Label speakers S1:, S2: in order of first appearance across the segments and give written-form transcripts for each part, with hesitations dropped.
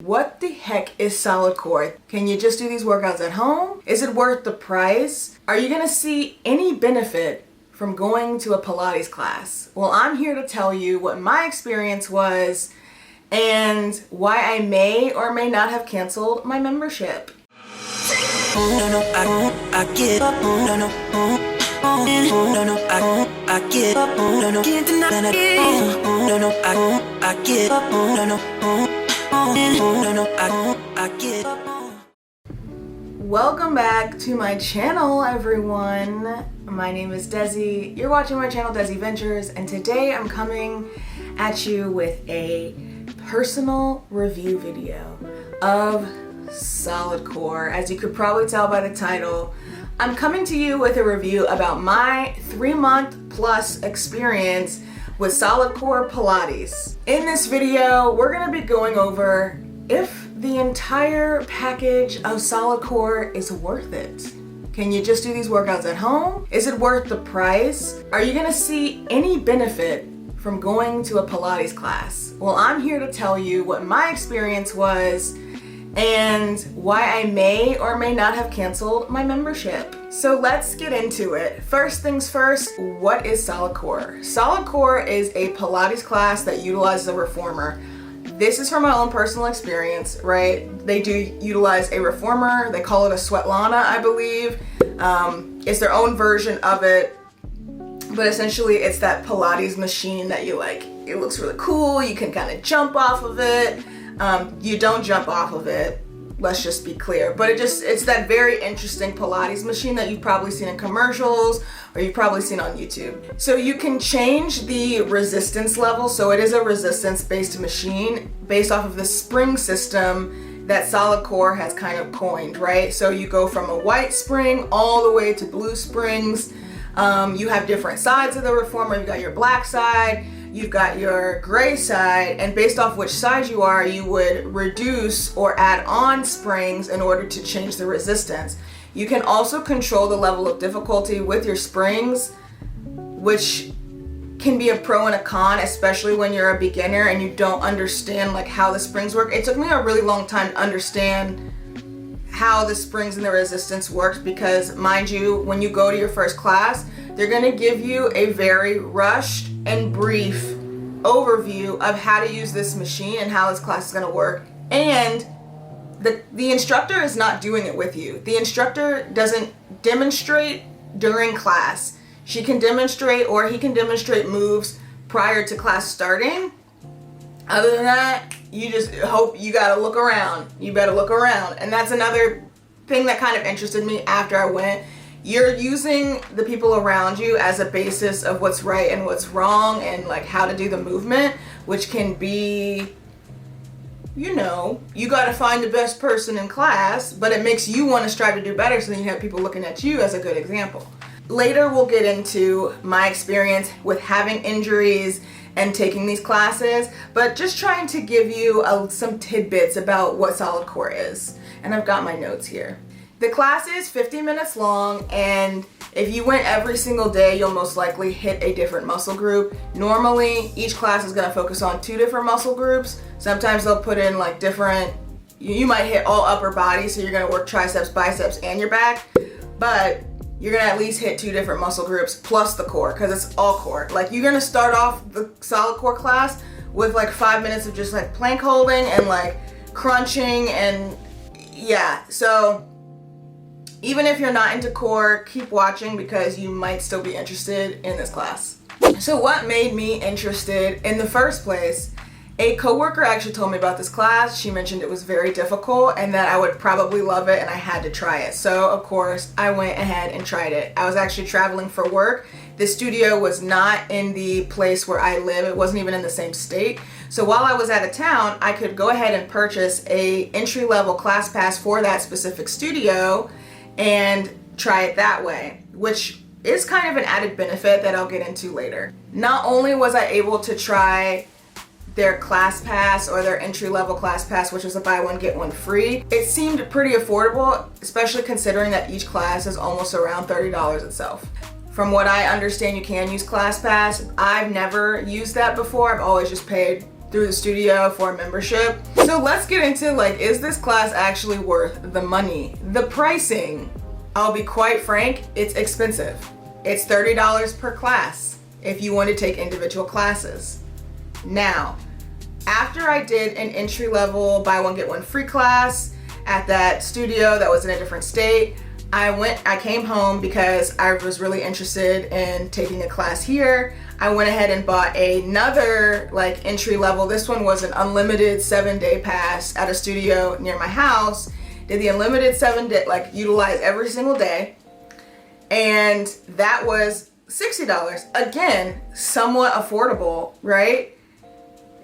S1: What the heck is Solidcore? Can you just do these workouts at home? Is it worth the price? Are you gonna see any benefit from going to a Pilates class? Well, I'm here to tell you what my experience was and why I may or may not have canceled my membership. Welcome back to my channel, everyone. My name is Desi. You're watching my channel, Desi Ventures, and today I'm coming at you with a personal review video of Solidcore. As you could probably tell by the title, I'm coming to you with a review about my 3-month plus experience with Solidcore Pilates. In this video, we're gonna be going over if the entire package of Solidcore is worth it. Can you just do these workouts at home? Is it worth the price? Are you gonna see any benefit from going to a Pilates class? Well, I'm here to tell you what my experience was and why I may or may not have canceled my membership. So let's get into it. First things first, what is Solidcore? Solidcore is a Pilates class that utilizes a reformer. This is from my own personal experience, right? They do utilize a reformer. They call it a Sweatlana, I believe. It's their own version of it, but essentially it's that Pilates machine that you like. It looks really cool. You can kind of jump off of it. You don't jump off of it, let's just be clear, but it's that very interesting Pilates machine that you've probably seen in commercials or you've probably seen on YouTube. So you can change the resistance level, so it is a resistance-based machine based off of the spring system that Solidcore has kind of coined, right? So you go from a white spring all the way to blue springs. You have different sides of the reformer. You've got your black side, you've got your gray side, and based off which side you are, you would reduce or add on springs in order to change the resistance. You can also control the level of difficulty with your springs, which can be a pro and a con, especially when you're a beginner and you don't understand like how the springs work. It took me a really long time to understand how the springs and the resistance works because, mind you, when you go to your first class, they're gonna give you a very rushed and brief overview of how to use this machine and how this class is gonna work. And the instructor is not doing it with you. The instructor doesn't demonstrate during class. She can demonstrate or he can demonstrate moves prior to class starting. Other than that, you just hope you gotta look around. You better look around. And that's another thing that kind of interested me after I went. You're using the people around you as a basis of what's right and what's wrong and like how to do the movement, which can be, you know, you gotta find the best person in class, but it makes you want to strive to do better so then you have people looking at you as a good example. Later we'll get into my experience with having injuries and taking these classes, but just trying to give you some tidbits about what Solidcore is. And I've got my notes here. The class is 50 minutes long, and if you went every single day, you'll most likely hit a different muscle group. Normally, each class is gonna focus on 2 different muscle groups. Sometimes they'll put in like different, you might hit all upper body, so you're gonna work triceps, biceps, and your back, but you're gonna at least hit 2 different muscle groups plus the core, because it's all core. Like you're gonna start off the Solidcore class with like 5 minutes of just like plank holding and like crunching and yeah. So even if you're not into core, keep watching because you might still be interested in this class. So what made me interested in the first place? A coworker actually told me about this class. She mentioned it was very difficult and that I would probably love it and I had to try it. So of course I went ahead and tried it. I was actually traveling for work. The studio was not in the place where I live. It wasn't even in the same state. So while I was out of town, I could go ahead and purchase a entry-level class pass for that specific studio and try it that way, which is kind of an added benefit that I'll get into later. Not only was I able to try their class pass or their entry-level class pass, which was a buy one get one free, it seemed pretty affordable, especially considering that each class is almost around $30 itself. From what I understand, you can use ClassPass. I've never used that before. I've always just paid through the studio for a membership. So let's get into like, is this class actually worth the money? The pricing, I'll be quite frank, it's expensive. It's $30 per class if you want to take individual classes. Now, after I did an entry-level buy one get one free class at that studio that was in a different state, I came home because I was really interested in taking a class here. I went ahead and bought another like entry-level. This one was an unlimited 7-day pass at a studio near my house. Did the unlimited 7-day, like utilize every single day. And that was $60. Again, somewhat affordable, right?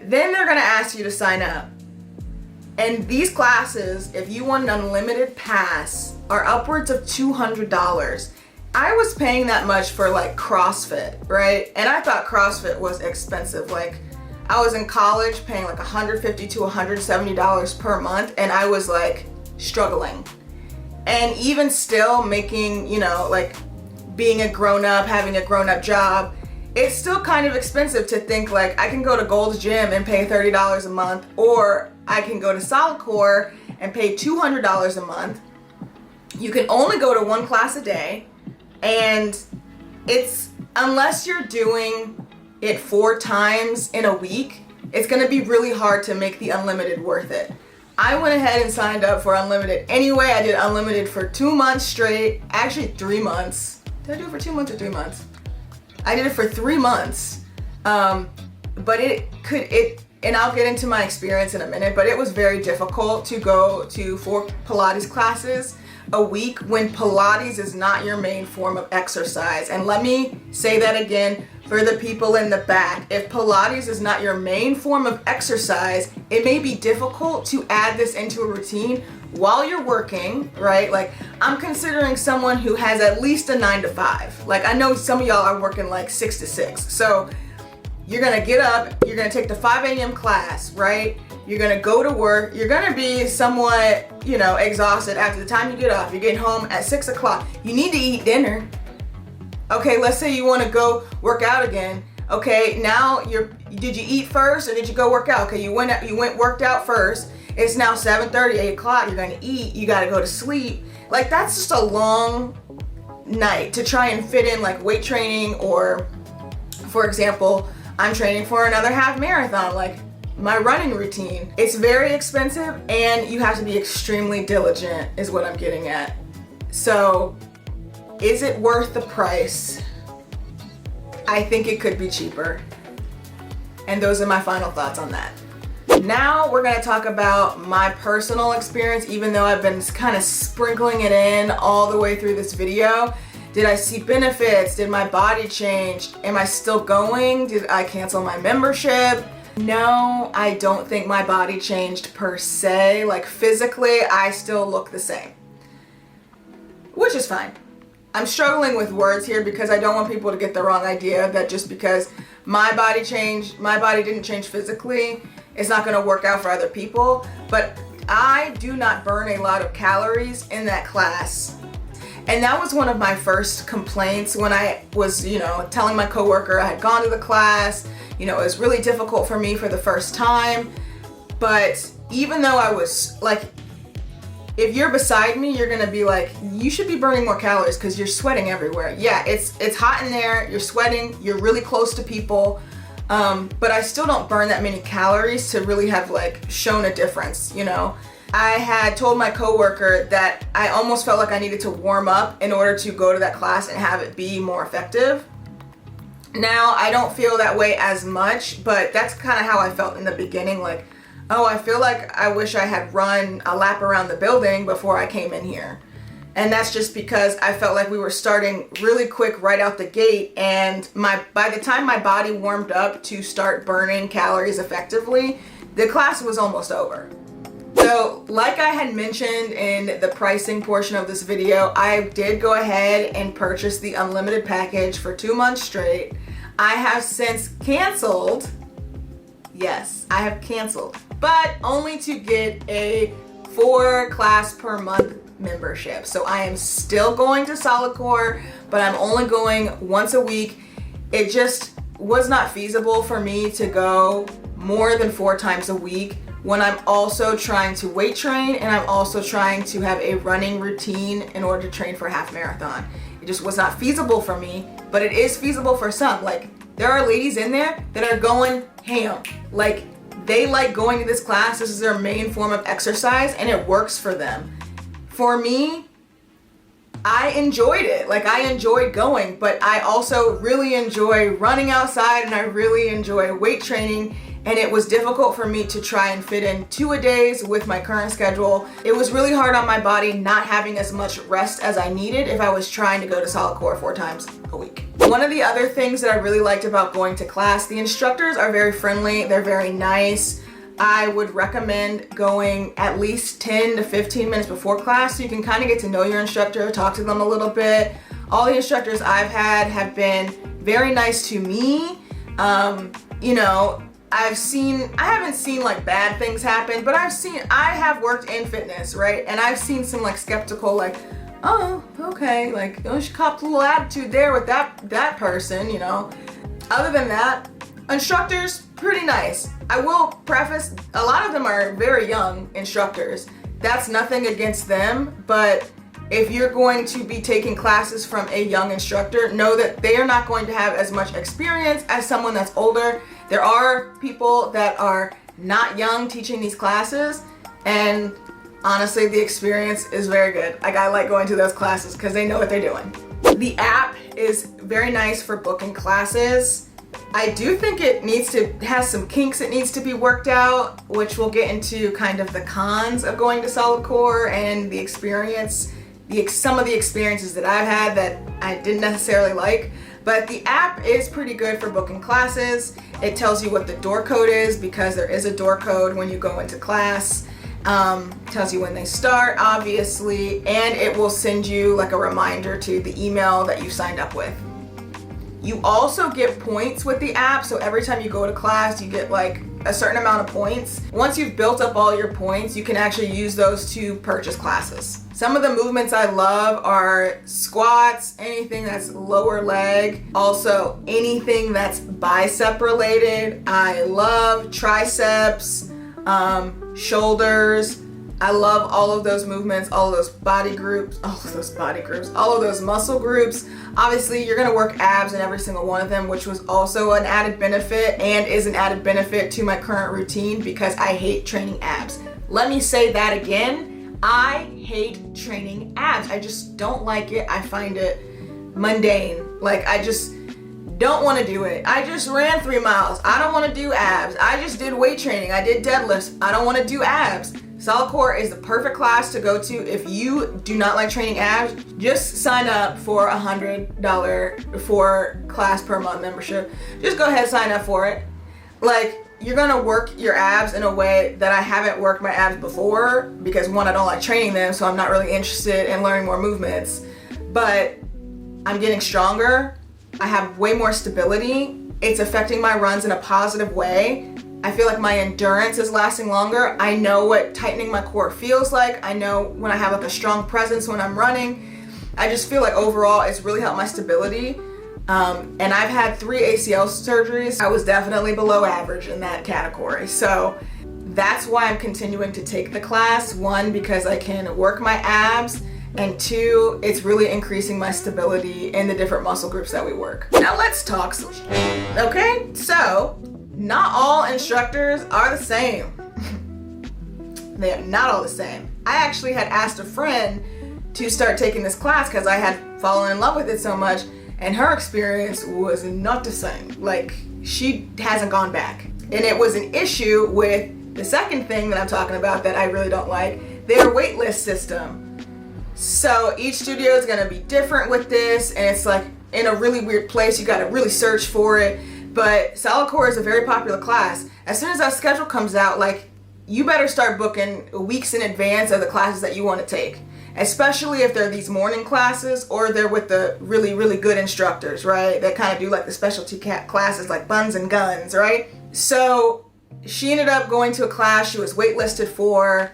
S1: Then they're gonna ask you to sign up. And these classes, if you want an unlimited pass, are upwards of $200. I was paying that much for like CrossFit, right? And I thought CrossFit was expensive. Like I was in college paying like $150 to $170 per month, and I was like struggling. And even still making, you know, like being a grown-up, having a grown-up job, it's still kind of expensive to think like I can go to Gold's Gym and pay $30 a month, or I can go to Solidcore and pay $200 a month. You can only go to one class a day, and it's, unless you're doing it 4 times in a week, it's gonna be really hard to make the unlimited worth it. I went ahead and signed up for unlimited anyway. I did unlimited for 2 months straight, actually 3 months. Did I do it for 2 months or 3 months? I did it for 3 months, but and I'll get into my experience in a minute, but it was very difficult to go to 4 Pilates classes a week when Pilates is not your main form of exercise. And let me say that again for the people in the back. If Pilates is not your main form of exercise, it may be difficult to add this into a routine while you're working, right? Like I'm considering someone who has at least a 9 to 5. Like I know some of y'all are working like 6 to 6. So you're gonna get up, you're gonna take the 5 a.m. class, right? You're gonna go to work, you're gonna be somewhat, you know, exhausted after the time you get off. You're getting home at 6 o'clock. You need to eat dinner. Okay, let's say you wanna go work out again. Okay, now did you eat first or did you go work out? Okay, you went worked out first. It's now 7:30, 8 o'clock, you're gonna eat, you gotta go to sleep. Like that's just a long night to try and fit in like weight training, or for example, I'm training for another half marathon, like my running routine. It's very expensive and you have to be extremely diligent is what I'm getting at. So is it worth the price? I think it could be cheaper. And those are my final thoughts on that. Now we're gonna talk about my personal experience, even though I've been kind of sprinkling it in all the way through this video. Did I see benefits? Did my body change? Am I still going? Did I cancel my membership? No, I don't think my body changed per se. Like physically, I still look the same, which is fine. I'm struggling with words here because I don't want people to get the wrong idea that just because my body didn't change physically, it's not gonna work out for other people. But I do not burn a lot of calories in that class. And that was one of my first complaints when I was, you know, telling my coworker I had gone to the class. You know, it was really difficult for me for the first time. But even though I was like, if you're beside me, you're gonna be like, you should be burning more calories because you're sweating everywhere. Yeah, it's hot in there, you're sweating, you're really close to people. But I still don't burn that many calories to really have like shown a difference, you know. I had told my coworker that I almost felt like I needed to warm up in order to go to that class and have it be more effective. Now, I don't feel that way as much, but that's kind of how I felt in the beginning. Like, oh, I feel like I wish I had run a lap around the building before I came in here. And that's just because I felt like we were starting really quick right out the gate, and by the time my body warmed up to start burning calories effectively, the class was almost over. So like I had mentioned in the pricing portion of this video, I did go ahead and purchase the unlimited package for 2 months straight. I have since canceled. Yes, I have canceled, but only to get a 4 class per month membership. So I am still going to Solidcore, but I'm only going once a week. It just, was not feasible for me to go more than 4 times a week when I'm also trying to weight train and I'm also trying to have a running routine in order to train for a half marathon. It just was not feasible for me, but it is feasible for some. Like, there are ladies in there that are going ham. Like, they like going to this class. This is their main form of exercise and it works for them. For me, I enjoyed it. Like, I enjoyed going, but I also really enjoy running outside and I really enjoy weight training. And it was difficult for me to try and fit in 2-a-days with my current schedule. It was really hard on my body not having as much rest as I needed if I was trying to go to Solidcore 4 times a week. One of the other things that I really liked about going to class, the instructors are very friendly, they're very nice. I would recommend going at least 10 to 15 minutes before class so you can kind of get to know your instructor, talk to them a little bit. All the instructors I've had have been very nice to me. I haven't seen like bad things happen, but I have worked in fitness, right? And I've seen some like skeptical, like, oh, okay, like, oh, she copped a little attitude there with that person, you know. Other than that, instructors, pretty nice. I will preface, a lot of them are very young instructors. That's nothing against them, but if you're going to be taking classes from a young instructor, know that they are not going to have as much experience as someone that's older. There are people that are not young teaching these classes, and honestly, the experience is very good. Like, I like going to those classes because they know what they're doing. The app is very nice for booking classes. I do think it has some kinks it needs to be worked out, which we'll get into kind of the cons of going to Solidcore and the experience, some of the experiences that I've had that I didn't necessarily like. But the app is pretty good for booking classes. It tells you what the door code is because there is a door code when you go into class. Tells you when they start, obviously, and it will send you like a reminder to the email that you signed up with. You also get points with the app, so every time you go to class, you get like a certain amount of points. Once you've built up all your points, you can actually use those to purchase classes. Some of the movements I love are squats, anything that's lower leg, also anything that's bicep related. I love triceps, shoulders. I love all of those movements, all of those body groups, all of those muscle groups. Obviously, you're gonna work abs in every single one of them, which was also an added benefit and is an added benefit to my current routine because I hate training abs. Let me say that again. I hate training abs. I just don't like it. I find it mundane. Like, I just don't want to do it. I just ran 3 miles. I don't want to do abs. I just did weight training. I did deadlifts. I don't want to do abs. Solidcore is the perfect class to go to if you do not like training abs. Just sign up for $100 for class per month membership. Just go ahead, sign up for it. Like, you're gonna work your abs in a way that I haven't worked my abs before because, one, I don't like training them, so I'm not really interested in learning more movements. But I'm getting stronger. I have way more stability. It's affecting my runs in a positive way. I feel like my endurance is lasting longer. I know what tightening my core feels like. I know when I have like a strong presence when I'm running. I just feel like overall it's really helped my stability. And I've had 3 ACL surgeries. I was definitely below average in that category. So that's why I'm continuing to take the class. 1, because I can work my abs, and 2, it's really increasing my stability in the different muscle groups that we work. Now let's talk some shit. Okay, so not all instructors are the same. They are not all the same. I actually had asked a friend to start taking this class because I had fallen in love with it so much, and her experience was not the same. Like, she hasn't gone back. And it was an issue with the second thing that I'm talking about that I really don't like, their waitlist system. So each studio is gonna be different with this, and it's like in a really weird place. You gotta really search for it. But Solidcore is a very popular class. As soon as that schedule comes out, like, you better start booking weeks in advance of the classes that you want to take. Especially if they're these morning classes or they're with the really, really good instructors, right? That kind of do like the specialty classes like buns and guns, right? So she ended up going to a class she was waitlisted for.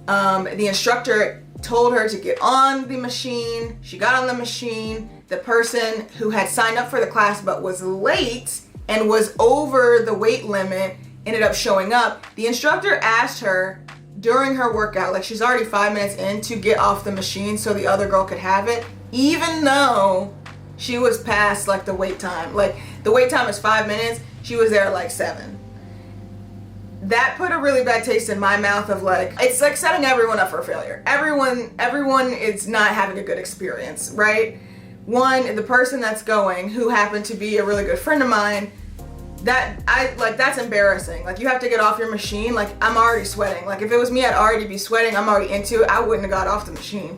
S1: The instructor told her to get on the machine. She got on the machine. the person who had signed up for the class but was late and was over the weight limit ended up showing up. The instructor asked her during her workout, like she's already 5 minutes in, to get off the machine so the other girl could have it, even though she was past like the wait time. Like the wait time is 5 minutes, she was there like 7. That put a really bad taste in my mouth of like, it's like setting everyone up for failure. Everyone is not having a good experience, right? One, the person that's going, who happened to be a really good friend of mine, that's embarrassing. Like, you have to get off your machine. Like, I'm already sweating. Like, if it was me, I'd already be sweating. I'm already into it. I wouldn't have got off the machine.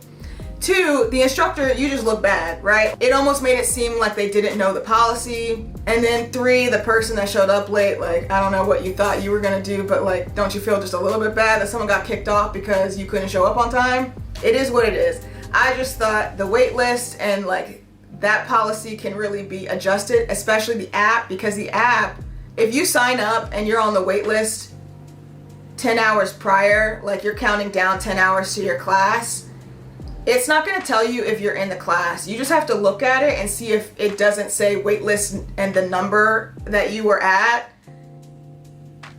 S1: Two, the instructor, you just look bad, right? It almost made it seem like they didn't know the policy. And then 3, the person that showed up late, like, I don't know what you thought you were gonna do, but like, don't you feel just a little bit bad that someone got kicked off because you couldn't show up on time? It is what it is. I just thought the wait list and like that policy can really be adjusted, especially the app, because the app, if you sign up and you're on the wait list 10 hours prior, like you're counting down 10 hours to your class, it's not going to tell you if you're in the class. You just have to look at it and see if it doesn't say waitlist and the number that you were at,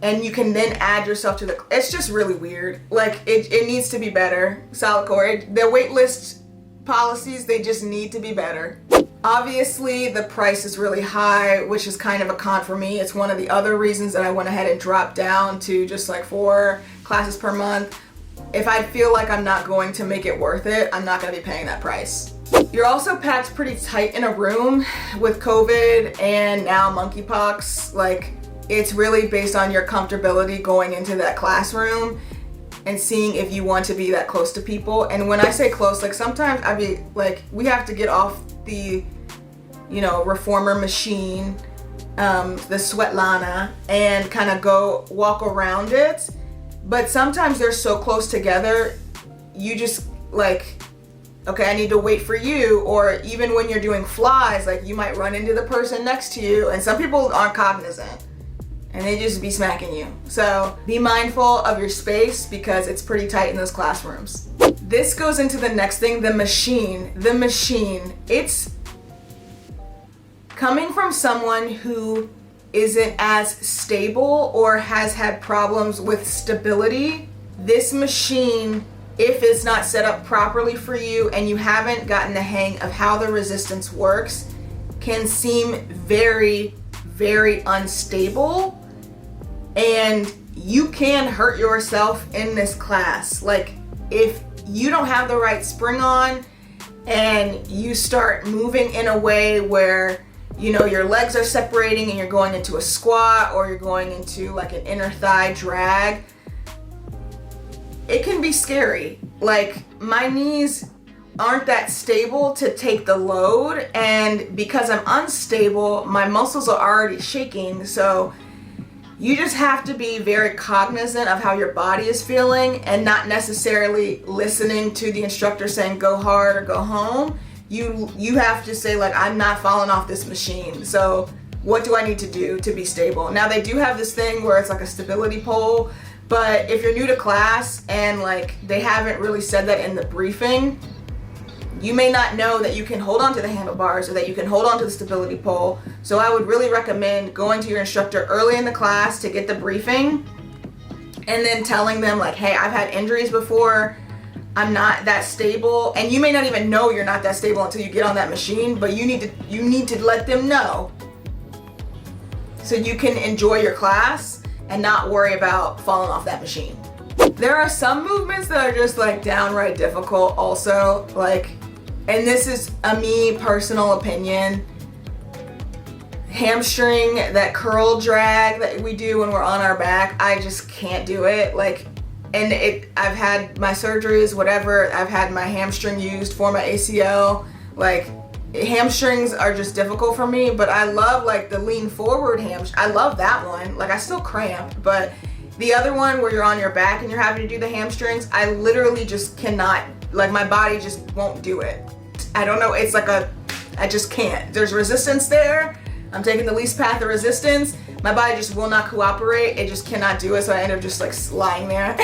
S1: and you can then add yourself to the, it's just really weird. Like it needs to be better. Solidcore, the waitlist policies, they just need to be better. Obviously the price is really high, which is kind of a con for me. It's one of the other reasons that I went ahead and dropped down to just like 4 classes per month. If I feel like I'm not going to make it worth it, I'm not going to be paying that price. You're also packed pretty tight in a room with COVID and now monkeypox. Like, it's really based on your comfortability going into that classroom and seeing if you want to be that close to people. And when I say close, like sometimes I'd be like, we have to get off the, reformer machine, the Svetlana, and kind of go walk around it. But sometimes they're so close together, you just like, okay, I need to wait for you. Or even when you're doing flies, like you might run into the person next to you, and some people aren't cognizant and they just be smacking you. So be mindful of your space because it's pretty tight in those classrooms. This goes into the next thing, the machine. The machine, it's coming from someone who isn't as stable or has had problems with stability. This machine, if it's not set up properly for you and you haven't gotten the hang of how the resistance works, can seem very, very unstable, and you can hurt yourself in this class. Like, if you don't have the right spring on and you start moving in a way where your legs are separating and you're going into a squat, or you're going into like an inner thigh drag, it can be scary. Like, my knees aren't that stable to take the load, and because I'm unstable, my muscles are already shaking. So you just have to be very cognizant of how your body is feeling and not necessarily listening to the instructor saying go hard or go home. You have to say, like, I'm not falling off this machine, so what do I need to do to be stable? Now, they do have this thing where it's like a stability pole, but if you're new to class and like they haven't really said that in the briefing, you may not know that you can hold on to the handlebars or that you can hold on to the stability pole. So I would really recommend going to your instructor early in the class to get the briefing, and then telling them like, hey, I've had injuries before, I'm not that stable. And you may not even know you're not that stable until you get on that machine, but you need to let them know so you can enjoy your class and not worry about falling off that machine. There are some movements that are just like downright difficult also, like, and this is a me personal opinion, hamstring, that curl drag that we do when we're on our back, I just can't do it. Like, and I've had my surgeries, whatever, I've had my hamstring used for my ACL. Like, hamstrings are just difficult for me, but I love like the lean forward hamstring. I love that one. Like, I still cramp, but the other one where you're on your back and you're having to do the hamstrings, I literally just cannot, like, my body just won't do it. I don't know, it's like I just can't. There's resistance there. I'm taking the least path of resistance. My body just will not cooperate. It just cannot do it, so I end up just like lying there.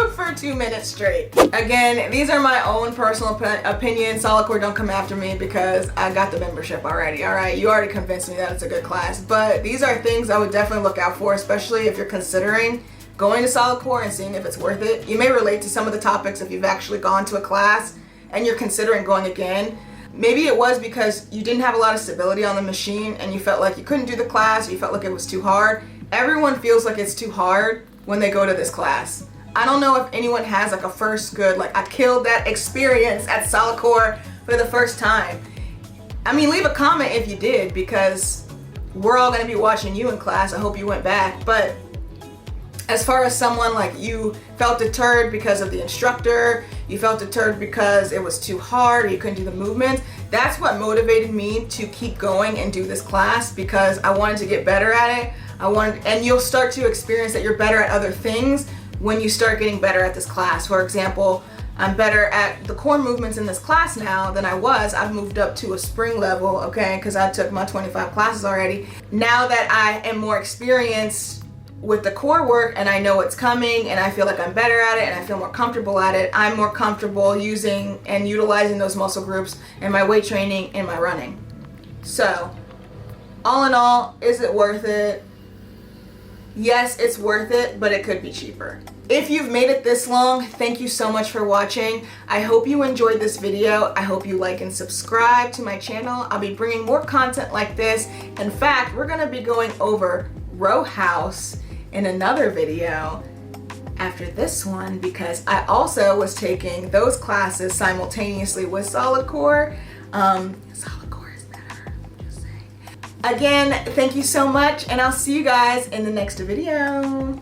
S1: for 2 minutes straight. Again, these are my own personal opinions. Solidcore, don't come after me because I got the membership already, all right? You already convinced me that it's a good class, but these are things I would definitely look out for, especially if you're considering going to Solidcore and seeing if it's worth it. You may relate to some of the topics if you've actually gone to a class and you're considering going again. Maybe it was because you didn't have a lot of stability on the machine and you felt like you couldn't do the class, or you felt like it was too hard. Everyone feels like it's too hard when they go to this class. I don't know if anyone has like a first good, like I killed that experience at Solidcore for the first time. I mean, leave a comment if you did, because we're all gonna be watching you in class. I hope you went back. But as far as someone like you felt deterred because of the instructor, you felt deterred because it was too hard, or you couldn't do the movements, that's what motivated me to keep going and do this class, because I wanted to get better at it. And you'll start to experience that you're better at other things when you start getting better at this class. For example, I'm better at the core movements in this class now than I was. I've moved up to a spring level, okay, because I took my 25 classes already. Now that I am more experienced with the core work and I know what's coming and I feel like I'm better at it and I feel more comfortable at it, I'm more comfortable using and utilizing those muscle groups in my weight training and my running. So, all in all, is it worth it? Yes, it's worth it, but it could be cheaper. If you've made it this long, thank you so much for watching. I hope you enjoyed this video. I hope you like and subscribe to my channel. I'll be bringing more content like this. In fact, we're gonna be going over row house in another video after this one, because I also was taking those classes simultaneously with Solidcore. Solidcore is better, I'm just saying. Again, thank you so much, and I'll see you guys in the next video.